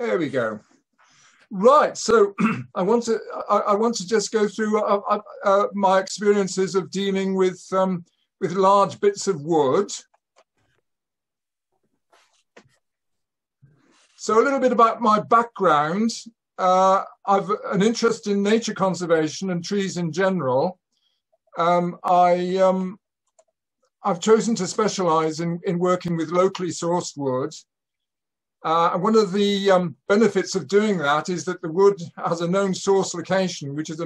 There we go. Right, so I want to just go through my experiences of dealing with large bits of wood. So a little bit about my background. I've an interest in nature conservation and trees in general. I've chosen to specialize in working with locally sourced wood. And one of the benefits of doing that is that the wood has a known source location, which is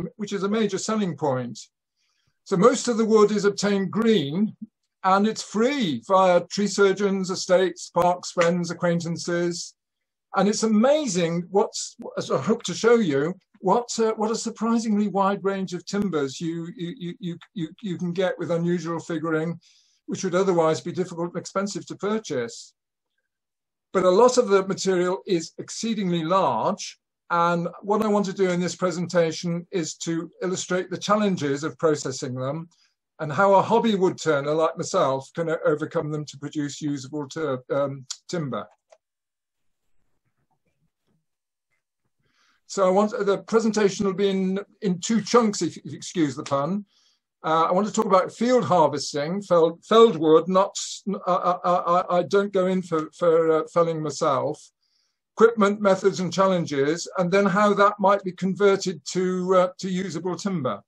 a major selling point. So most of the wood is obtained green, and it's free via tree surgeons, estates, parks, friends, acquaintances. And it's amazing as I hope to show you, what a surprisingly wide range of timbers you can get with unusual figuring, which would otherwise be difficult and expensive to purchase. But a lot of the material is exceedingly large. And what I want to do in this presentation is to illustrate the challenges of processing them and how a hobby woodturner like myself can overcome them to produce usable timber. So the presentation will be in two chunks, if you excuse the pun. I want to talk about field harvesting, felled wood, I don't go in for felling myself, equipment, methods and challenges, and then how that might be converted to usable timber.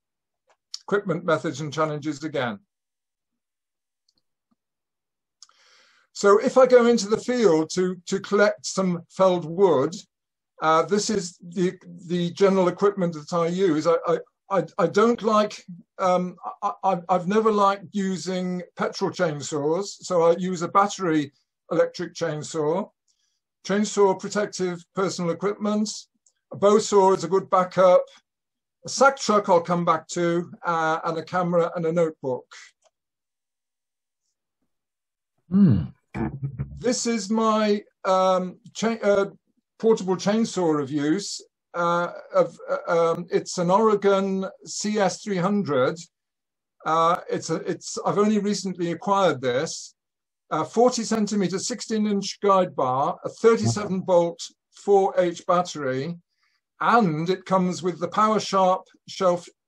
Equipment, methods and challenges again. So if I go into the field to collect some felled wood, this is the general equipment that I use. I don't like, I've never liked using petrol chainsaws, so I use a battery electric chainsaw. Chainsaw protective personal equipment. A bow saw is a good backup. A sack truck I'll come back to, and a camera and a notebook. This is my portable chainsaw of use. It's an Oregon CS300. I've only recently acquired this. 40 centimeter, 16-inch guide bar, a 37 volt 4H battery, and it comes with the Power Sharp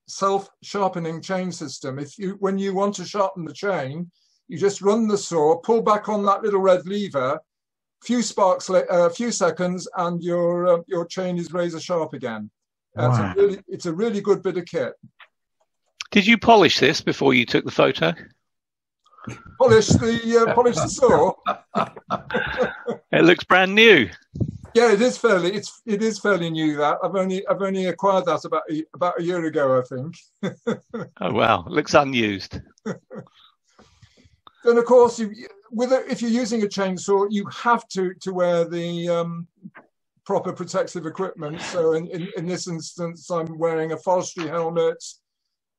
self-sharpening chain system. When you want to sharpen the chain, you just run the saw, pull back on that little red lever, few seconds, and your chain is razor sharp again. Wow. It's a really good bit of kit. Did you polish this before you took the photo? Polish the saw. It looks brand new. Yeah, it is fairly new. That I've only acquired that about a year ago, I think. Oh wow, it looks unused. Then of course, if you're using a chainsaw, you have to wear the proper protective equipment. So in this instance, I'm wearing a forestry helmet,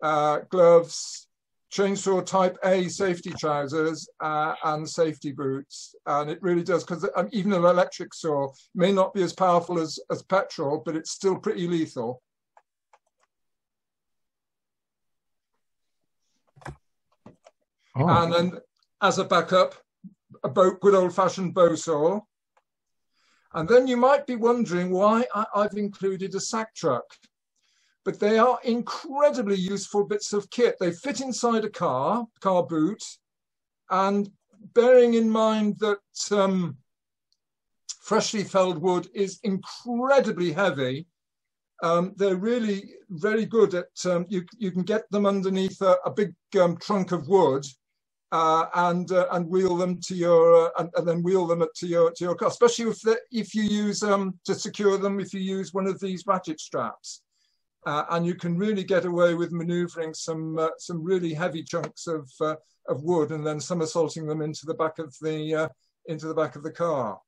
gloves, chainsaw type A safety trousers, and safety boots. And it really does, because even an electric saw may not be as powerful as petrol, but it's still pretty lethal. Oh. And then as a backup, a good old-fashioned bow saw. And then you might be wondering why I've included a sack truck. But they are incredibly useful bits of kit. They fit inside a car boot, and bearing in mind that freshly felled wood is incredibly heavy, they're really very good at, you can get them underneath a big trunk of wood, and wheel them to your and then wheel them to your car, especially if you use to secure them, if you use one of these ratchet straps. And you can really get away with manoeuvring some really heavy chunks of wood and then somersaulting them into the back of the car.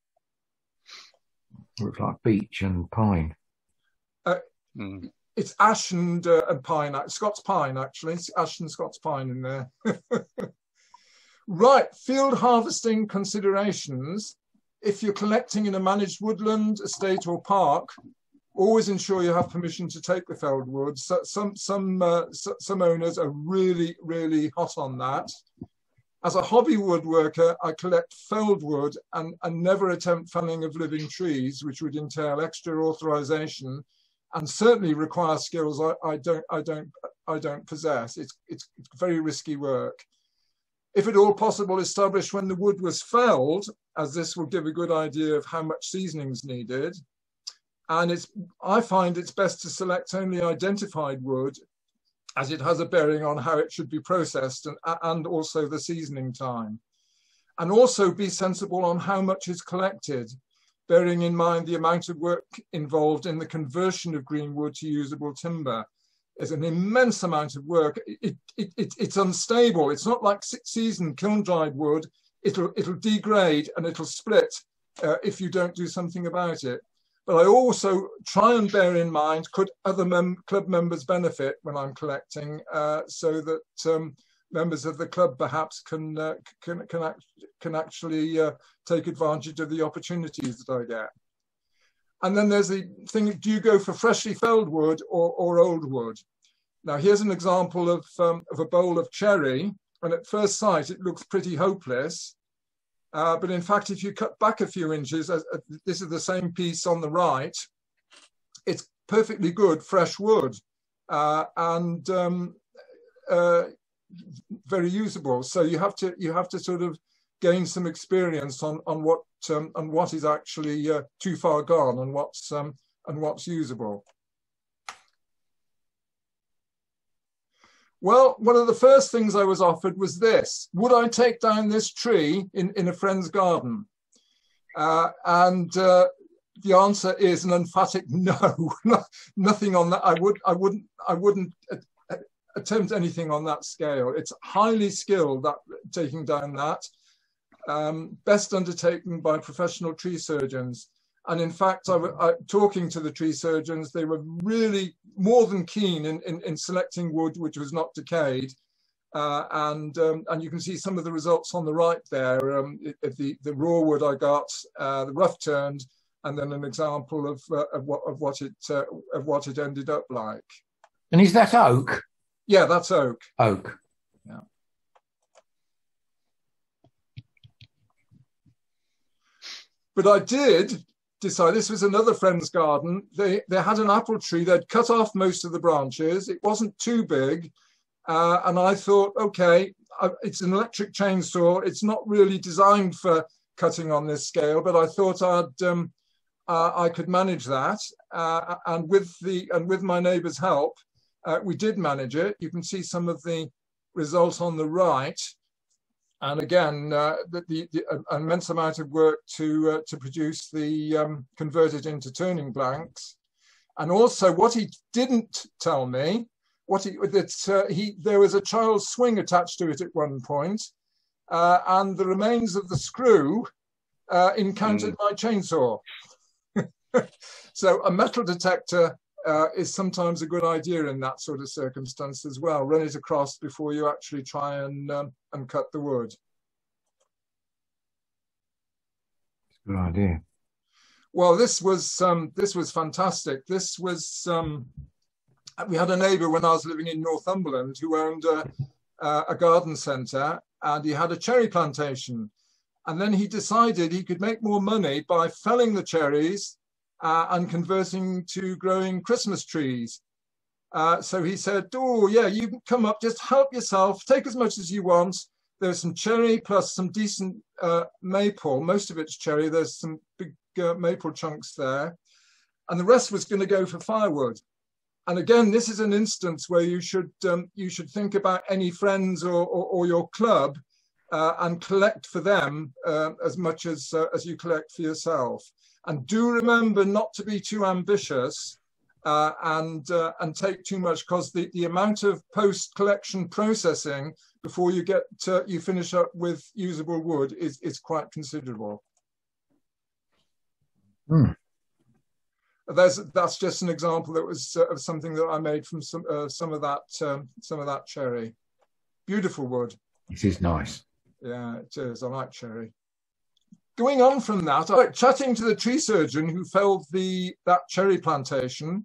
Looks like beech and pine. It's ash and pine, Scots pine actually. It's ash and Scots pine in there. Right, field harvesting considerations. If you're collecting in a managed woodland, estate or park, always ensure you have permission to take the felled wood. So, some owners are really hot on that. As a hobby woodworker, I collect felled wood and never attempt felling of living trees, which would entail extra authorization and certainly require skills I don't possess. It's very risky work. If at all possible, establish when the wood was felled, as this will give a good idea of how much seasoning is needed. And I find it's best to select only identified wood, as it has a bearing on how it should be processed and also the seasoning time. And also be sensible on how much is collected, bearing in mind the amount of work involved in the conversion of green wood to usable timber. There's an immense amount of work. It's unstable. It's not like seasoned kiln-dried wood. It'll degrade and it'll split if you don't do something about it. But I also try and bear in mind, could other club members benefit when I'm collecting, so that members of the club perhaps can actually take advantage of the opportunities that I get. And then there's the thing, do you go for freshly felled wood or old wood? Now here's an example of a bowl of cherry, and at first sight it looks pretty hopeless. But in fact, if you cut back a few inches, this is the same piece on the right, it's perfectly good fresh wood and very usable. So you have to sort of gain some experience on what is actually too far gone and what's usable. Well, one of the first things I was offered was this: would I take down this tree in a friend's garden? The answer is an emphatic no. Nothing on that. I wouldn't attempt anything on that scale. It's highly skilled, that taking down that. Best undertaken by professional tree surgeons. And in fact, talking to the tree surgeons, they were really more than keen in selecting wood which was not decayed. And you can see some of the results on the right there. The raw wood I got, the rough turned, and then an example of what it ended up like. And is that oak? Yeah, that's oak. Oak. Yeah. But I did decide, this was another friend's garden. They had an apple tree. They'd cut off most of the branches. It wasn't too big. And I thought, okay, it's an electric chainsaw. It's not really designed for cutting on this scale, but I thought I could manage that. And with my neighbour's help, we did manage it. You can see some of the results on the right. And again, the immense amount of work to produce the convert it into turning blanks. And also what he didn't tell me, there was a child's swing attached to it at one point, and the remains of the screw encountered my chainsaw. So a metal detector is sometimes a good idea in that sort of circumstance as well. Run it across before you actually try and cut the wood. Good idea. Well, this was fantastic. This was we had a neighbour when I was living in Northumberland who owned a garden centre, and he had a cherry plantation, and then he decided he could make more money by felling the cherries and converting to growing Christmas trees. So he said, oh yeah, you can come up, just help yourself, take as much as you want. There's some cherry plus some decent maple. Most of it's cherry. There's some big maple chunks there. And the rest was going to go for firewood. And again, this is an instance where you should think about any friends or your club and collect for them as much as you collect for yourself. And do remember not to be too ambitious and take too much, because the amount of post-collection processing before you get you finish up with usable wood is quite considerable. Mm. That's just an example that was of something that I made from some of that cherry. Beautiful wood. This is nice. Yeah, it is. I like cherry. Going on from that, chatting to the tree surgeon who felled that cherry plantation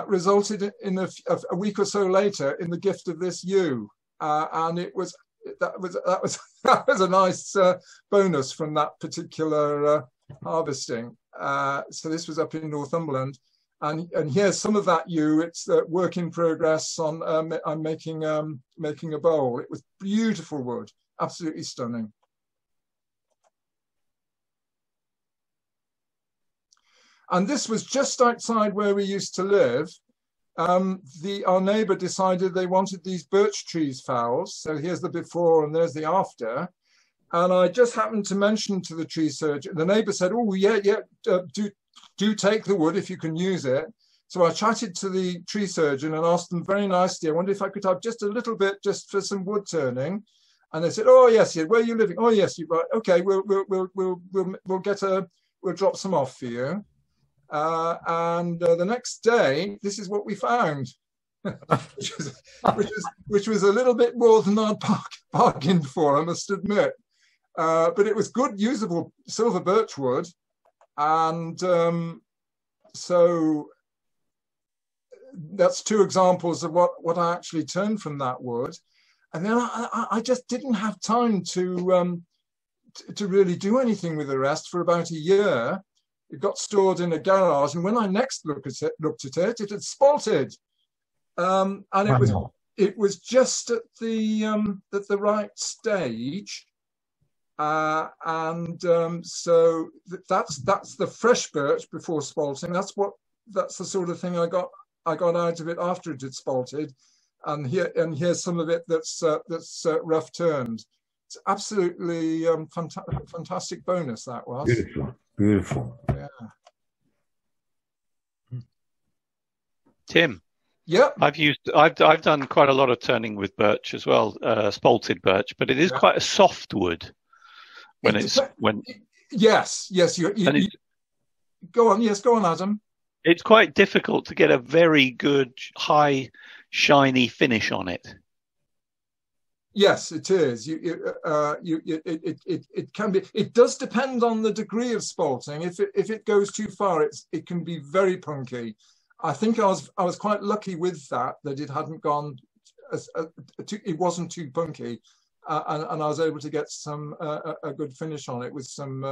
resulted in a week or so later in the gift of this yew, and it was that was that was a nice bonus from that particular harvesting. So this was up in Northumberland, and here's some of that yew. It's work in progress on I'm making a bowl. It was beautiful wood, absolutely stunning. And this was just outside where we used to live. Our neighbour decided they wanted these birch trees fowls. So here's the before and there's the after. And I just happened to mention to the tree surgeon. The neighbour said, "Oh yeah, do take the wood if you can use it." So I chatted to the tree surgeon and asked them very nicely, I wonder if I could have just a little bit just for some wood turning. And they said, "Oh yes, yeah. Where are you living? Oh yes, you right. Okay, we'll drop some off for you." And the next day, this is what we found, which was a little bit more than I'd bargained for, I must admit. But it was good, usable silver birch wood, and so that's two examples of what I actually turned from that wood. And then I just didn't have time to really do anything with the rest for about a year. It got stored in a garage, and when I next looked at it, it had spalted, and it was just at the right stage, so that's the fresh birch before spalting. That's the sort of thing I got out of it after it had spalted, and here's some of it that's rough turned. It's absolutely fantastic bonus, that was. Beautiful. Beautiful. Yeah. Tim. Yep. I've done quite a lot of turning with birch as well, spalted birch, but it is quite a soft wood Yes. Go on. Yes, go on, Adam. It's quite difficult to get a very good high shiny finish on it. Yes, it is. It can be. It does depend on the degree of spalting. If it goes too far, it can be very punky. I think I was quite lucky with that it hadn't gone. It wasn't too punky, and I was able to get some a good finish on it with some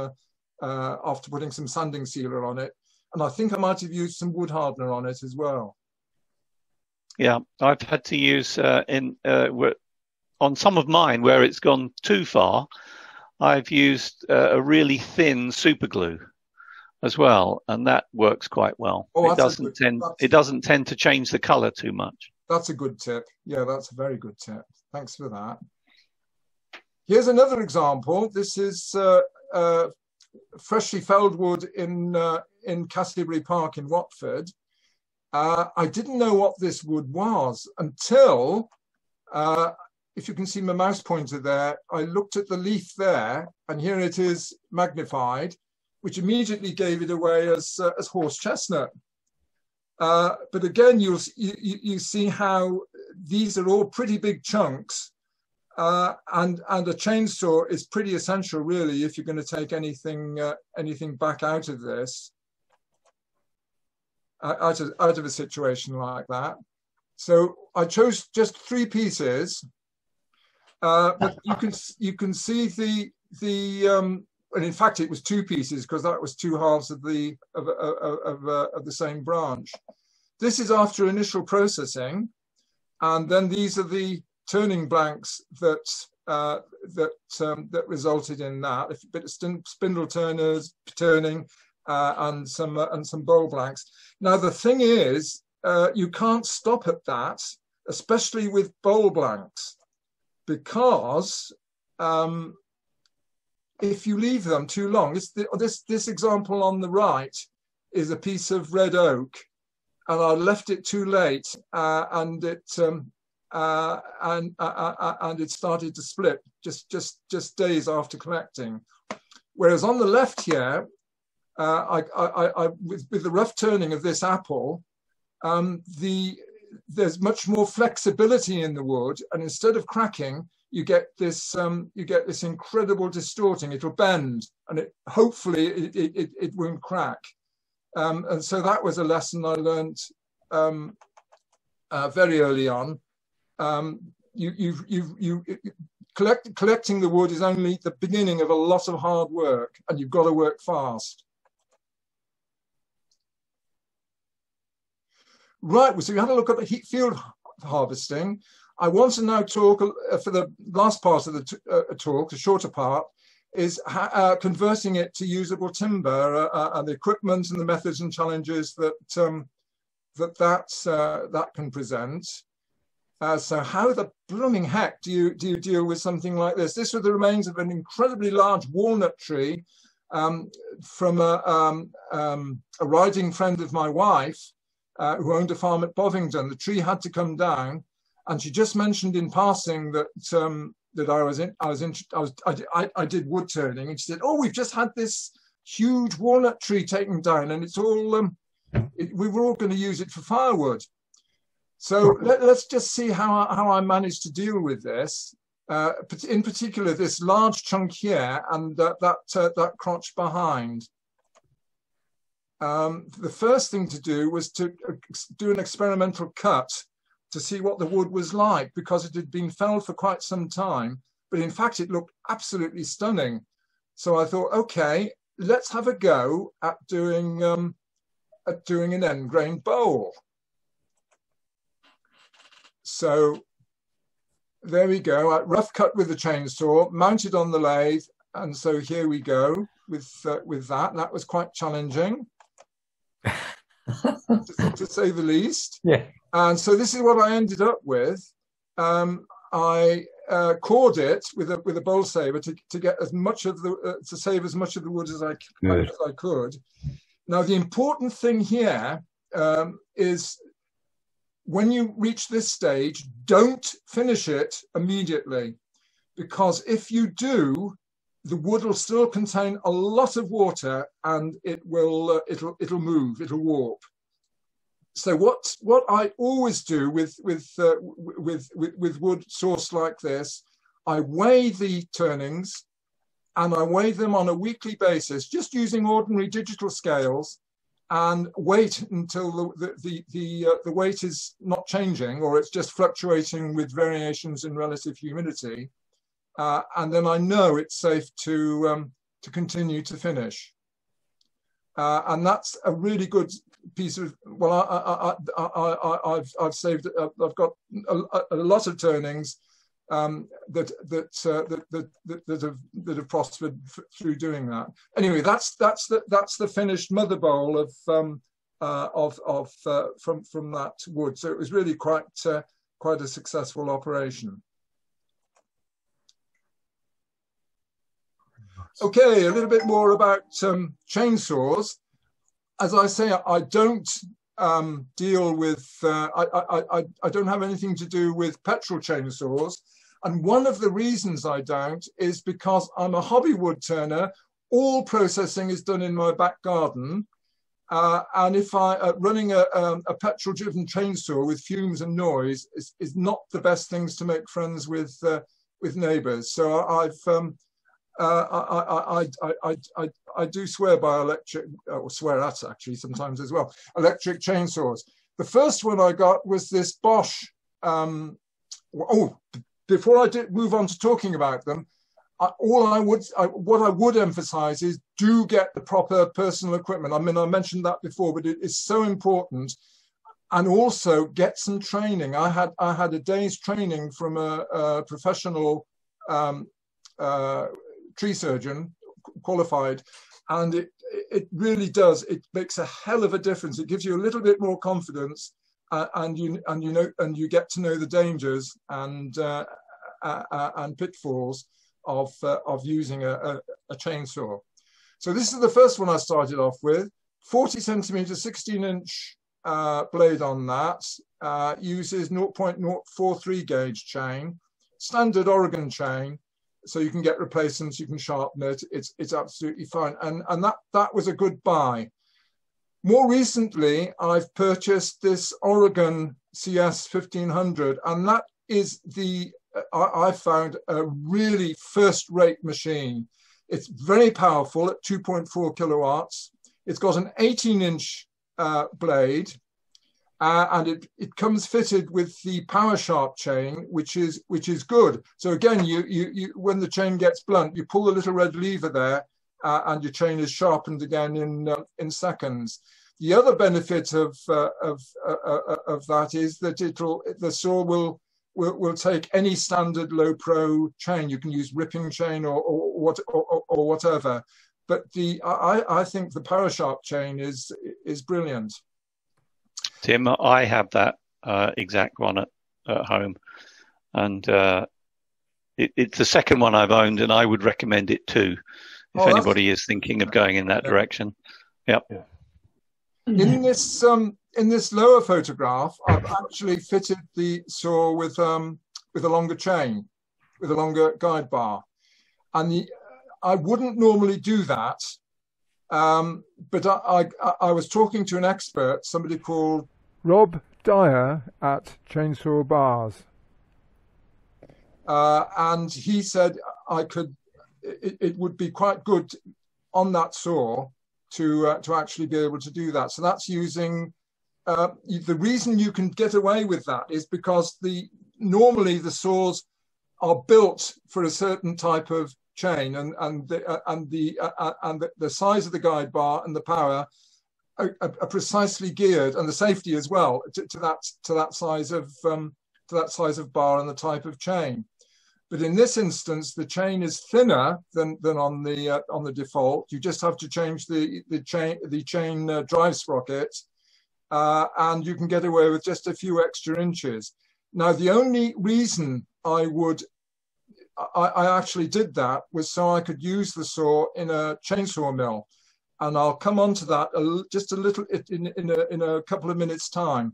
after putting some sanding sealer on it, and I think I might have used some wood hardener on it as well. Yeah, I've had to use on some of mine where it's gone too far, I've used a really thin super glue as well, and that works quite well. Oh, it doesn't tend to change the color too much. That's a good tip. Yeah, that's a very good tip. Thanks for that. Here's another example. This is freshly felled wood in Castlebury Park in Watford. I didn't know what this wood was until if you can see my mouse pointer there, I looked at the leaf there, and here it is magnified, which immediately gave it away as horse chestnut. But again, you see how these are all pretty big chunks, and a chainsaw is pretty essential, really, if you're going to take anything back out of this, out of a situation like that. So I chose just 3 pieces. But you can see and in fact it was 2 pieces because that was 2 halves of the same branch. This is after initial processing, and then these are the turning blanks that resulted in that. A bit of spindle turners turning and some bowl blanks. Now the thing is, you can't stop at that, especially with bowl blanks. Because if you leave them too long, this example on the right is a piece of red oak, and I left it too late, and it started to split just days after collecting. Whereas on the left here, with the rough turning of this apple, there's much more flexibility in the wood, and instead of cracking, you get this incredible distorting. It'll bend, and hopefully it won't crack. And so that was a lesson I learned very early on. collecting the wood is only the beginning of a lot of hard work, and you've got to work fast. Right, so we had a look at the field harvesting. I want to now talk for the last part of the talk, the shorter part, is converting it to usable timber and the equipment and the methods and challenges that that can present. So how the blooming heck do you deal with something like this? This was the remains of an incredibly large walnut tree from a riding friend of my wife who owned a farm at Bovingdon. The tree had to come down, and she just mentioned in passing that I did wood turning, and she said, "Oh, we've just had this huge walnut tree taken down, and it's all we were all going to use it for firewood." So let's just see how I managed to deal with this. In particular, this large chunk here and that crotch behind. The first thing to do was to do an experimental cut to see what the wood was like, because it had been felled for quite some time, but in fact it looked absolutely stunning. So I thought, okay, let's have a go at doing an end grain bowl. So there we go, rough cut with the chainsaw, mounted on the lathe, and so here we go with that. That was quite challenging, to say the least. Yeah. And so this is what I ended up with. I cored it with a bowl saver to get as much of the to save as much of the wood as I could. Now the important thing here is, when you reach this stage, don't finish it immediately, because if you do, the wood will still contain a lot of water, and it will it'll move, it'll warp. So what I always do with wood sourced like this, I weigh the turnings, and I weigh them on a weekly basis, just using ordinary digital scales, and wait until the weight is not changing, or it's just fluctuating with variations in relative humidity, and then I know it's safe to continue to finish. And that's a really good piece of, well, I've saved, I've got a lot of turnings that have prospered through doing that. Anyway, that's the finished mother bowl from that wood. So it was really quite a successful operation. Okay, a little bit more about chainsaws. As I say, I don't deal with, I don't have anything to do with petrol chainsaws. And one of the reasons I don't is because I'm a hobby wood turner. All processing is done in my back garden. And if running a petrol-driven chainsaw with fumes and noise is not the best things to make friends with neighbors. So I do swear by electric, or swear at actually sometimes as well, electric chainsaws. The first one I got was this Bosch. Before I move on to talking about them, what I would emphasize is, do get the proper personal equipment. I mean, I mentioned that before, but it is so important. And also get some training. I had a day's training from a professional tree surgeon, qualified, and it really does. It makes a hell of a difference. It gives you a little bit more confidence, and you get to know the dangers and pitfalls of using a chainsaw. So this is the first one I started off with, 40 centimeter, 16-inch blade on that. Uses 0.043 gauge chain, standard Oregon chain. So you can get replacements, you can sharpen it. It's absolutely fine, and that was a good buy. More recently, I've purchased this Oregon CS 1500, and that is I found a really first-rate machine. It's very powerful at 2.4 kilowatts. It's got an 18-inch blade. and it comes fitted with the power sharp chain, which is good. So again, you when the chain gets blunt, you pull the little red lever there, and your chain is sharpened again in seconds. The other benefit of that is that the saw will take any standard low pro chain. You can use ripping chain or whatever. But I think the power sharp chain is brilliant. Tim, I have that exact one at home, and it's the second one I've owned, and I would recommend it too if anybody is thinking of going in that direction. Yep. Yeah. In this lower photograph, I've actually fitted the saw with a longer chain, with a longer guide bar, and I wouldn't normally do that. But I was talking to an expert, somebody called Rob Dyer at Chainsaw Bars, and he said it would be quite good on that saw to actually be able to do that. So that's using the reason you can get away with that is because normally the saws are built for a certain type of chain, and the size of the guide bar and the power are precisely geared, and the safety as well, to that size of bar and the type of chain. But in this instance, the chain is thinner than on the default. You just have to change the chain drive sprocket, and you can get away with just a few extra inches. Now, the only reason I actually did that was so I could use the saw in a chainsaw mill, and I'll come on to that just a little in a couple of minutes' time.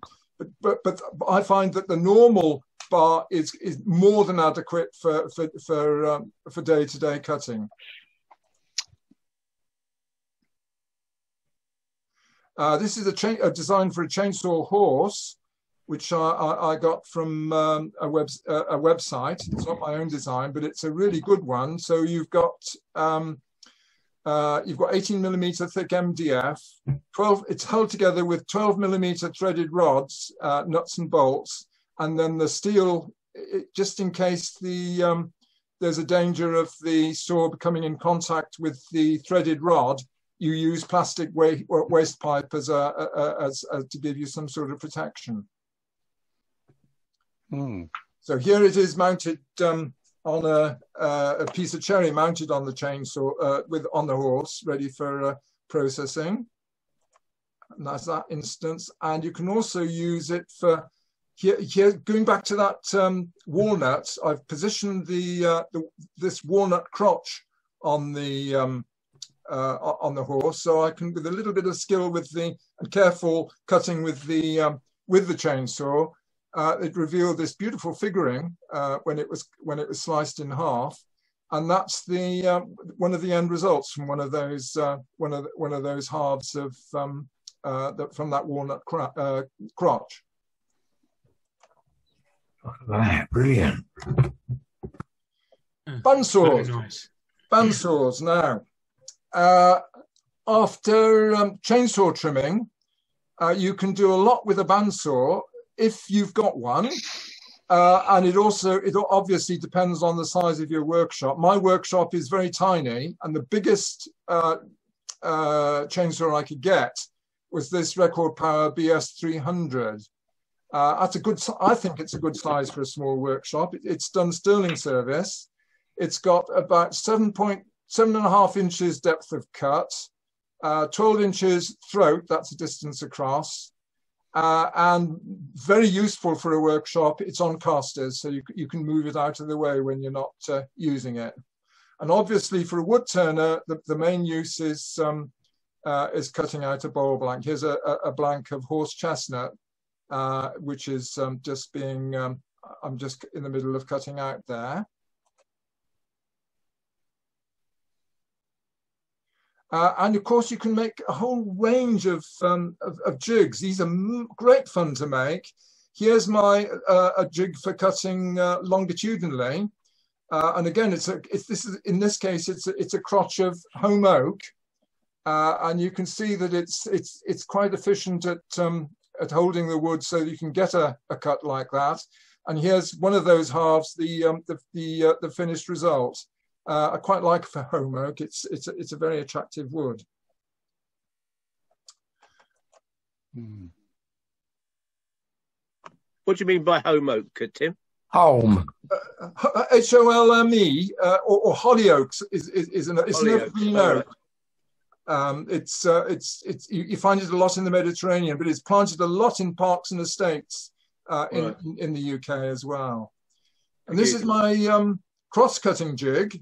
But I find that the normal bar is more than adequate for day-to-day cutting. This is a design for a chainsaw horse, which I got from a website. It's not my own design, but it's a really good one. So you've got 18mm thick MDF. It's held together with 12mm threaded rods, nuts and bolts, and then the steel, just in case there's a danger of the saw coming in contact with the threaded rod. You use plastic waste pipe as to give you some sort of protection. So here it is mounted on a piece of cherry mounted on the chainsaw on the horse, ready for processing. And that's that instance. And you can also use it for here. Going back to that walnut, I've positioned this walnut crotch on the horse, so I can, with a little bit of skill and careful cutting with the chainsaw. It revealed this beautiful figuring when it was sliced in half, and that's one of the end results from one of those halves of from that walnut crotch. Look at that, brilliant. Bandsaws. Nice. Bandsaws now. After chainsaw trimming, you can do a lot with a bandsaw if you've got one, and it obviously depends on the size of your workshop. My workshop is very tiny, and the biggest chainsaw I could get was this Record Power BS 300. That's I think it's a good size for a small workshop. It's done sterling service. It's got about 7.5 inches depth of cut, 12 inches throat, that's a distance across, and very useful for a workshop. It's on casters, so you can move it out of the way when you're not using it. And obviously for a wood turner, the main use is cutting out a bowl blank. Here's a blank of horse chestnut, which is just being, I'm just in the middle of cutting out there. And of course, you can make a whole range of jigs. These are great fun to make. Here's a jig for cutting longitudinally, and again, in this case, it's a crotch of home oak, and you can see that it's quite efficient at at holding the wood so that you can get a cut like that. And here's one of those halves, the finished result. I quite like for home oak. It's a very attractive wood. What do you mean by home oak, Tim? Home. HOLME, or holly oaks is an evergreen oak. You find it a lot in the Mediterranean, but it's planted a lot in parks and estates in the UK as well. And this is my cross-cutting jig.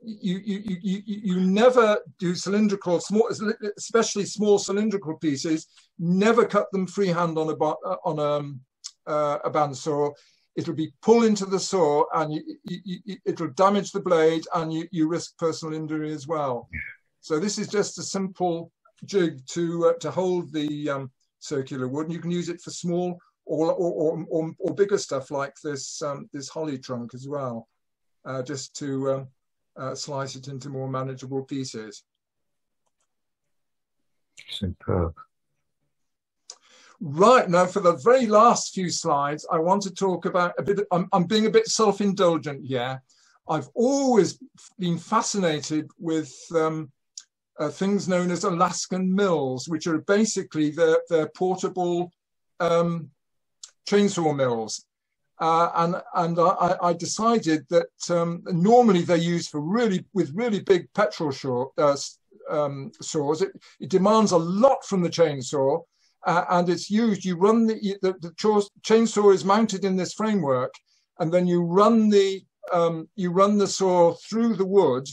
You never do cylindrical, especially small cylindrical pieces. Never cut them freehand on a bandsaw. It'll be pulled into the saw, and it'll damage the blade, and you risk personal injury as well. So this is just a simple jig to hold the circular wood, and you can use it for small or bigger stuff like this this holly trunk as well, just to slice it into more manageable pieces. Superb. Right, now for the very last few slides, I want to talk about a bit, I'm being a bit self-indulgent here. I've always been fascinated with things known as Alaskan mills, which are basically they're portable chainsaw mills. And I decided that normally they're used for with really big petrol saws. It demands a lot from the chainsaw. And it's used, you run the chainsaw is mounted in this framework, and then you run the saw through the wood,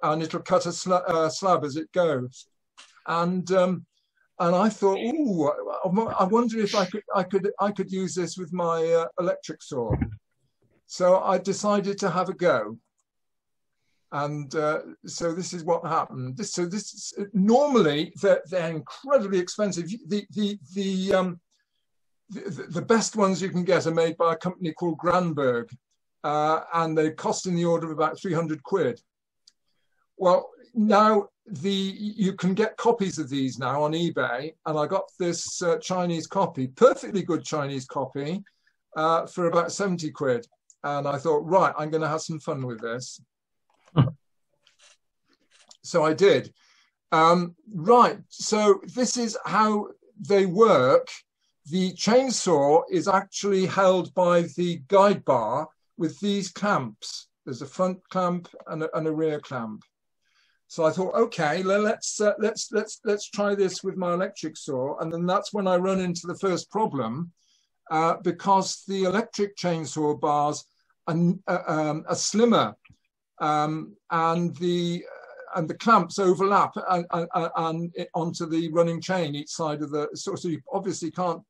and it'll cut a slab as it goes. And I thought, ooh, I wonder if I could use this with my electric saw. So I decided to have a go. And so this is what happened. Normally they're incredibly expensive. The best ones you can get are made by a company called Granberg, and they cost in the order of about 300 quid. Well, now you can get copies of these now on eBay, and I got this Chinese copy, perfectly good Chinese copy, for about 70 quid. And I thought, right, I'm going to have some fun with this. So I did. Right, so this is how they work. The chainsaw is actually held by the guide bar with these clamps. There's a front clamp and a rear clamp. So I thought, okay, let's try this with my electric saw. And then that's when I run into the first problem, because the electric chainsaw bars are slimmer, and the clamps overlap and onto the running chain each side of the. So you obviously can't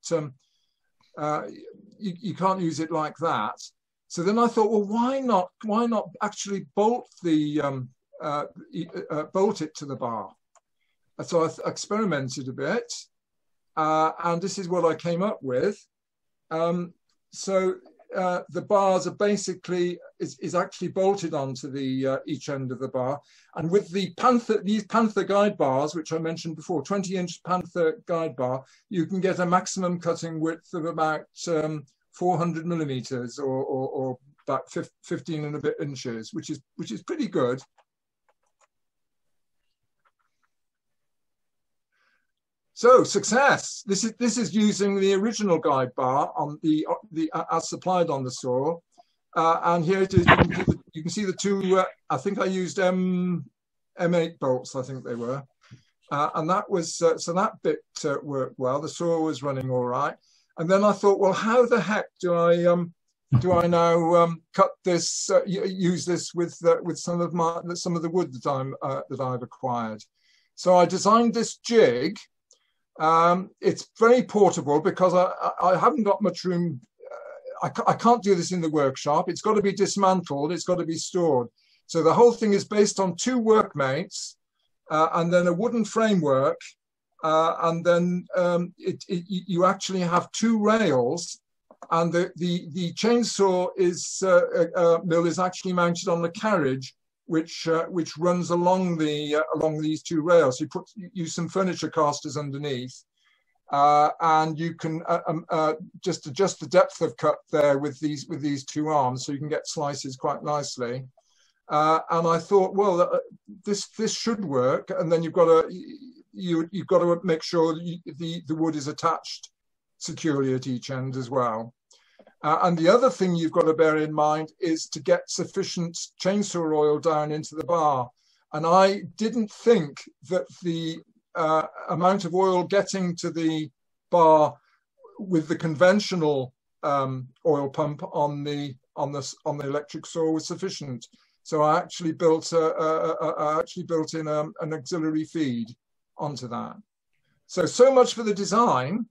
you can't use it like that. So then I thought, well, why not actually bolt bolt it to the bar? So I experimented a bit, and this is what I came up with. The bars are basically is actually bolted onto the each end of the bar, and with these Panther guide bars, which I mentioned before, 20-inch Panther guide bar, you can get a maximum cutting width of about 400 millimeters, or about 15 and a bit inches, which is pretty good. So success. This is using the original guide bar on the as supplied on the saw, and here it is. You can see the two. I think I used M8 bolts. I think they were, and that was so that bit worked well. The saw was running all right, and then I thought, well, how the heck do I now cut this? Use this with some of the wood that I've acquired. So I designed this jig. It's very portable because I haven't got much room. I can't do this in the workshop. It's got to be dismantled. It's got to be stored. So the whole thing is based on two workmates, and then a wooden framework, and then you actually have two rails, and the chainsaw mill is actually mounted on the carriage, which runs along these two rails. You use some furniture casters underneath, and you can just adjust the depth of cut there with these two arms, so you can get slices quite nicely. And I thought, well, this should work. And then you've got to make sure that the wood is attached securely at each end as well. And the other thing you've got to bear in mind is to get sufficient chainsaw oil down into the bar. And I didn't think that the amount of oil getting to the bar with the conventional oil pump on the electric saw was sufficient. So I actually built in an auxiliary feed onto that. So much for the design.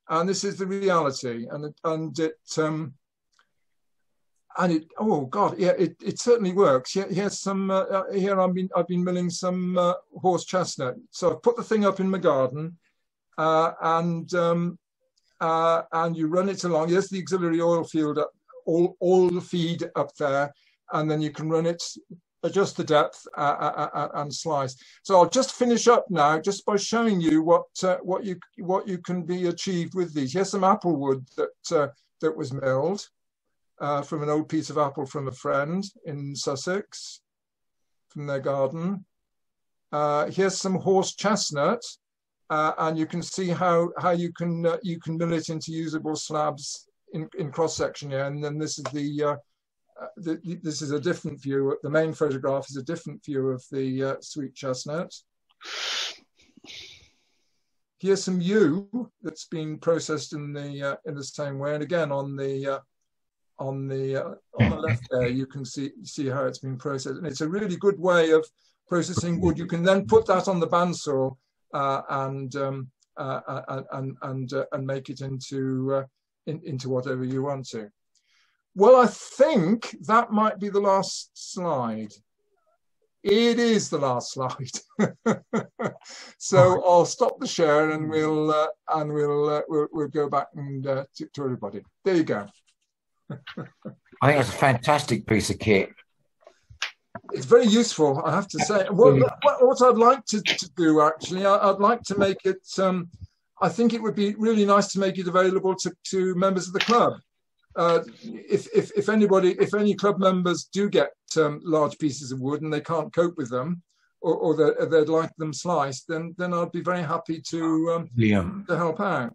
And this is the reality, and it oh God, yeah, it certainly works. Here's some here I've been milling some horse chestnut. So I've put the thing up in my garden, and you run it along. Here's the auxiliary oil field up, all the feed up there, and then you can run it, adjust the depth and slice. So I'll just finish up now, just by showing you what you can be achieved with these. Here's some apple wood that was milled from an old piece of apple from a friend in Sussex, from their garden. Here's some horse chestnut, and you can see how you can mill it into usable slabs in cross section here. And then this is this is a different view. The main photograph is a different view of the sweet chestnut. Here's some yew that's been processed in the same way, and again on the left there you can see how it's been processed, and it's a really good way of processing wood. You can then put that on the bandsaw and make it into whatever you want to. Well, I think that might be the last slide. It is the last slide. So I'll stop the share and we'll go back and to everybody. There you go. I think it's a fantastic piece of kit. It's very useful, I have to say. What I'd like to do, actually, I'd like to make it. I think it would be really nice to make it available to members of the club. If any club members do get large pieces of wood and they can't cope with them, or they'd like them sliced, then I'd be very happy to help out.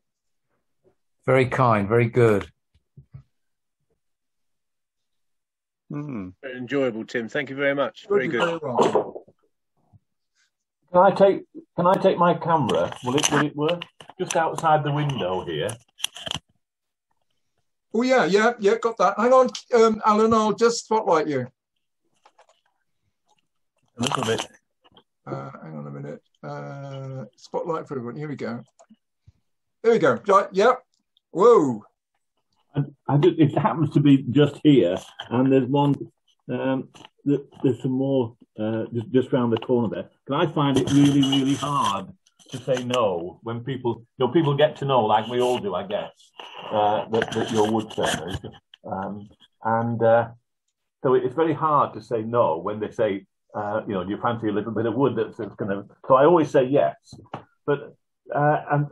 Very kind, very good. Very enjoyable, Tim. Thank you very much. Very good. Very well. Can I take my camera? Will it work? Just outside the window here. Oh yeah, got that. Hang on, Alan, I'll just spotlight you. A little bit. Hang on a minute. Spotlight for everyone. Here we go. There we go. Right, yep. Whoa. It happens to be just here, and there's one. There's some more just round the corner there. But I find it really, really hard to say no when people get to know, like we all do, I guess, that you're woodturners, so it's very hard to say no when they say, do you fancy a little bit of wood that's going to? So I always say yes, but and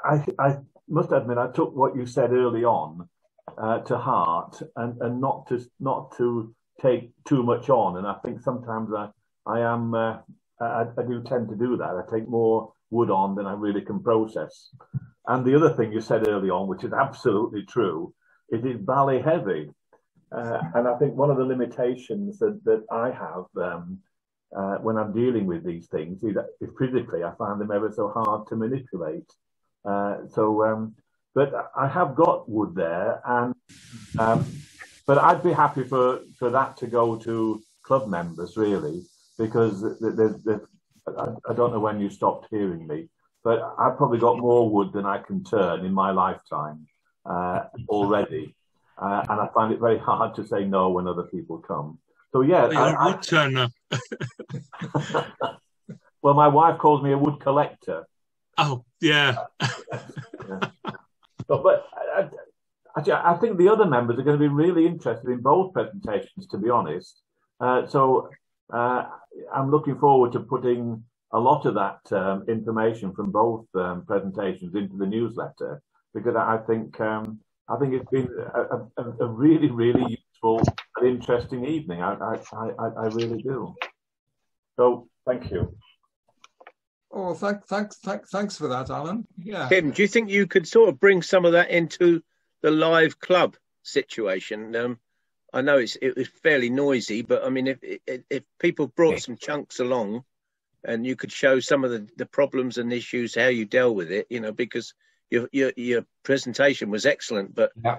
I must admit I took what you said early on to heart, and not to take too much on, and I think sometimes I do tend to do that. I take more wood on than I really can process. And the other thing you said early on, which is absolutely true, it is bally heavy. And I think one of the limitations that I have when I'm dealing with these things is that physically I find them ever so hard to manipulate. But I have got wood there, and but I'd be happy for that to go to club members, really, because I don't know when you stopped hearing me, but I've probably got more wood than I can turn in my lifetime already. And I find it very hard to say no when other people come. So, yeah. You're a woodturner. Well, my wife calls me a wood collector. Oh, yeah. Yeah. But I think the other members are going to be really interested in both presentations, to be honest. So I'm looking forward to putting a lot of that information from both presentations into the newsletter, because I think it's been a really, really useful and interesting evening. I really do. So thank you. Oh, thanks for that, Alan. Yeah. Tim, do you think you could sort of bring some of that into the live club situation? I know it was fairly noisy, but I mean, if people brought some chunks along, and you could show some of the problems and issues, how you dealt with it, because your presentation was excellent. But Yeah.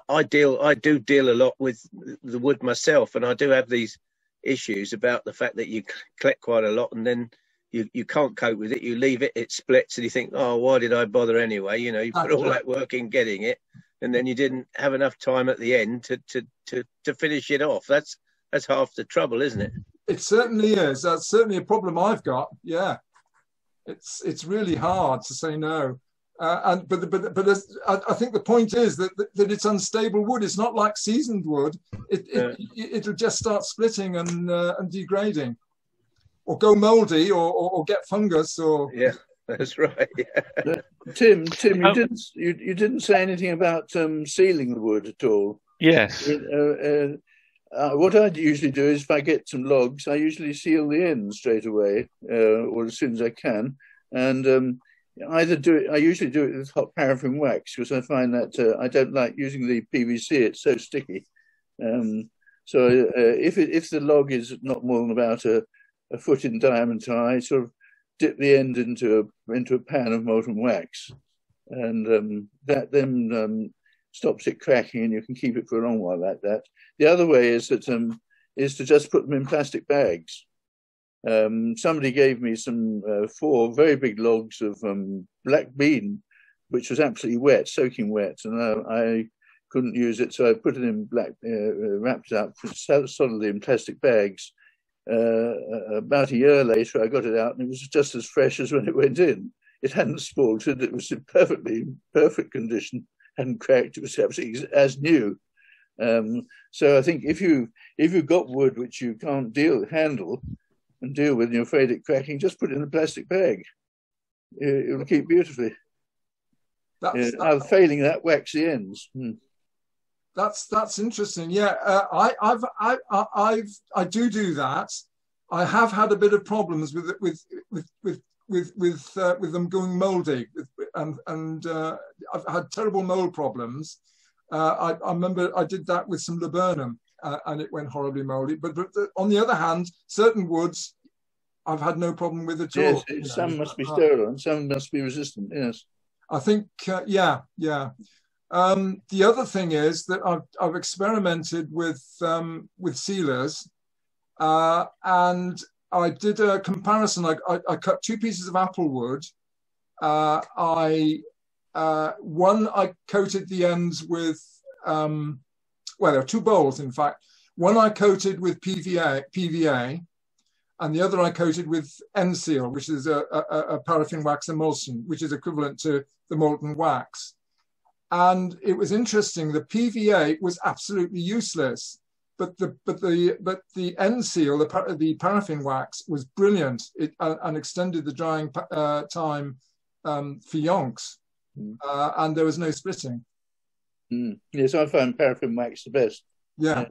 I do deal a lot with the wood myself, and I do have these issues about the fact that you collect quite a lot, and then you can't cope with it. You leave it, it splits, and you think, oh, why did I bother anyway? You put all that work in getting it, and then you didn't have enough time at the end to finish it off. That's half the trouble, isn't it? It certainly is. That's certainly a problem I've got. Yeah, it's really hard to say no. But I think the point is that it's unstable wood. It's not like seasoned wood. It'll just start splitting and degrading, or go mouldy, or get fungus, or yeah. That's right. Yeah. Tim, you didn't say anything about sealing the wood at all. Yes. What I usually do is, if I get some logs, I usually seal the ends straight away, or as soon as I can, and I usually do it with hot paraffin wax, because I find that I don't like using the PVC; it's so sticky. So if the log is not more than about a foot in diameter, I sort of dip the end into a pan of molten wax, and that then stops it cracking, and you can keep it for a long while like that. The other way is to just put them in plastic bags. Somebody gave me some 4 very big logs of black bean, which was absolutely wet, soaking wet, and I couldn't use it, so I put it in wrapped up solidly in plastic bags. About a year later, I got it out, and it was just as fresh as when it went in. It hadn't spaltered; it was in perfect condition, hadn't cracked. It was absolutely as new. So I think if you've got wood which you can't handle and deal with, and you're afraid of cracking, just put it in a plastic bag. It will keep beautifully. Failing that, wax the ends. That's interesting. Yeah, I do that. I have had a bit of problems with them going mouldy, and I've had terrible mold problems. I remember I did that with some laburnum, and it went horribly mouldy. But on the other hand, certain woods I've had no problem with at all. Yes, some must be sterile and some must be resistant. Yes, I think yeah. The other thing is that I've experimented with sealers, and I did a comparison. I cut 2 pieces of apple wood. One I coated the ends with there are 2 bowls, in fact. One I coated with PVA, and the other I coated with N-Seal, which is a paraffin wax emulsion, which is equivalent to the molten wax. And it was interesting. The PVA was absolutely useless, but the N-Seal, the paraffin wax, was brilliant. And extended the drying time for yonks, and there was no splitting. Yes, I find paraffin wax the best. Yeah.